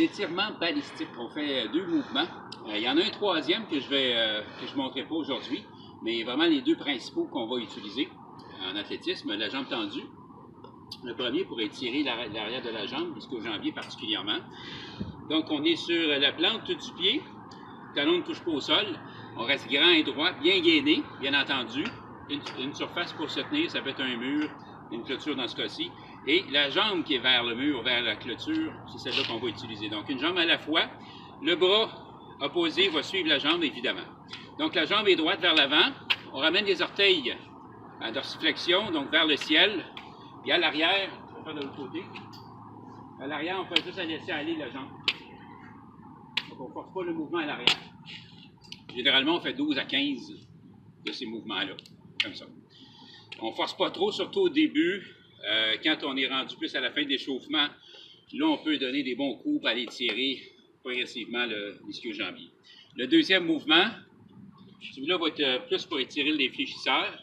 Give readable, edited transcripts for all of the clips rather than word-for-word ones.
étirements balistiques. On fait deux mouvements. Il y en a un troisième que je ne montrerai pas aujourd'hui, mais vraiment les deux principaux qu'on va utiliser en athlétisme, la jambe tendue. Le premier pour étirer l'arrière de la jambe jusqu'au jambier particulièrement. Donc on est sur la plante du pied, le talon ne touche pas au sol, on reste grand et droit, bien gainé, bien entendu. Une surface pour se tenir, ça peut être un mur, une clôture dans ce cas-ci. Et la jambe qui est vers le mur, vers la clôture, c'est celle-là qu'on va utiliser. Donc une jambe à la fois, le bras opposé va suivre la jambe évidemment. Donc la jambe est droite vers l'avant, on ramène les orteils en dorsiflexion, donc vers le ciel. Et à l'arrière, on va faire de l'autre côté. À l'arrière, on peut juste laisser aller la jambe. Donc on ne force pas le mouvement à l'arrière. Généralement, on fait 12 à 15 de ces mouvements-là, comme ça. On ne force pas trop, surtout au début. Quand on est rendu plus à la fin de l'échauffement, là, on peut donner des bons coups pour aller tirer progressivement l'ischio-jambier. Le deuxième mouvement, celui-là va être plus pour étirer les fléchisseurs.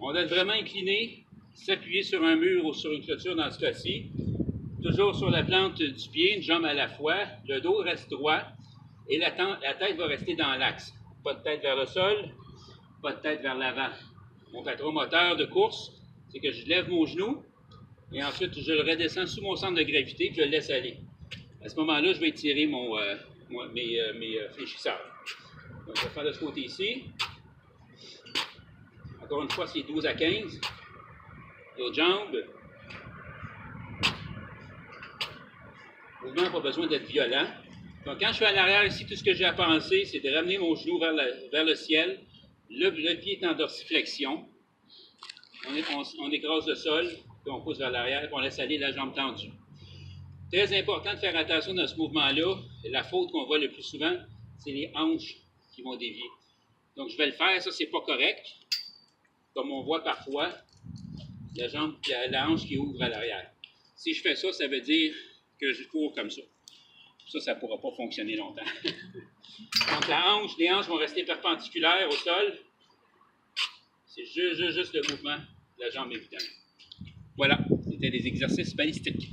On doit être vraiment incliné, s'appuyer sur un mur ou sur une clôture dans ce cas-ci. Toujours sur la plante du pied, une jambe à la fois. Le dos reste droit et la tête va rester dans l'axe. Pas de tête vers le sol, pas de tête vers l'avant. Mon patron moteur de course, c'est que je lève mon genou et ensuite je le redescends sous mon centre de gravité et je le laisse aller. À ce moment-là, je vais étirer mes fléchisseurs. Donc, je vais faire de ce côté ici. Encore une fois, c'est 12 à 15. L'autre jambe. Le mouvement n'a pas besoin d'être violent. Donc, quand je suis à l'arrière ici, tout ce que j'ai à penser, c'est de ramener mon genou vers le ciel. Le pied est en dorsiflexion. On écrase le sol, puis on pousse vers l'arrière, puis on laisse aller la jambe tendue. Très important de faire attention dans ce mouvement-là. La faute qu'on voit le plus souvent, c'est les hanches qui vont dévier. Donc, je vais le faire, ça, c'est pas correct. Comme on voit parfois, la hanche qui ouvre à l'arrière. Si je fais ça, ça veut dire que je cours comme ça. Ça ne pourra pas fonctionner longtemps. Donc, les hanches vont rester perpendiculaires au sol. C'est juste le mouvement de la jambe, évidemment. Voilà, c'était des exercices balistiques.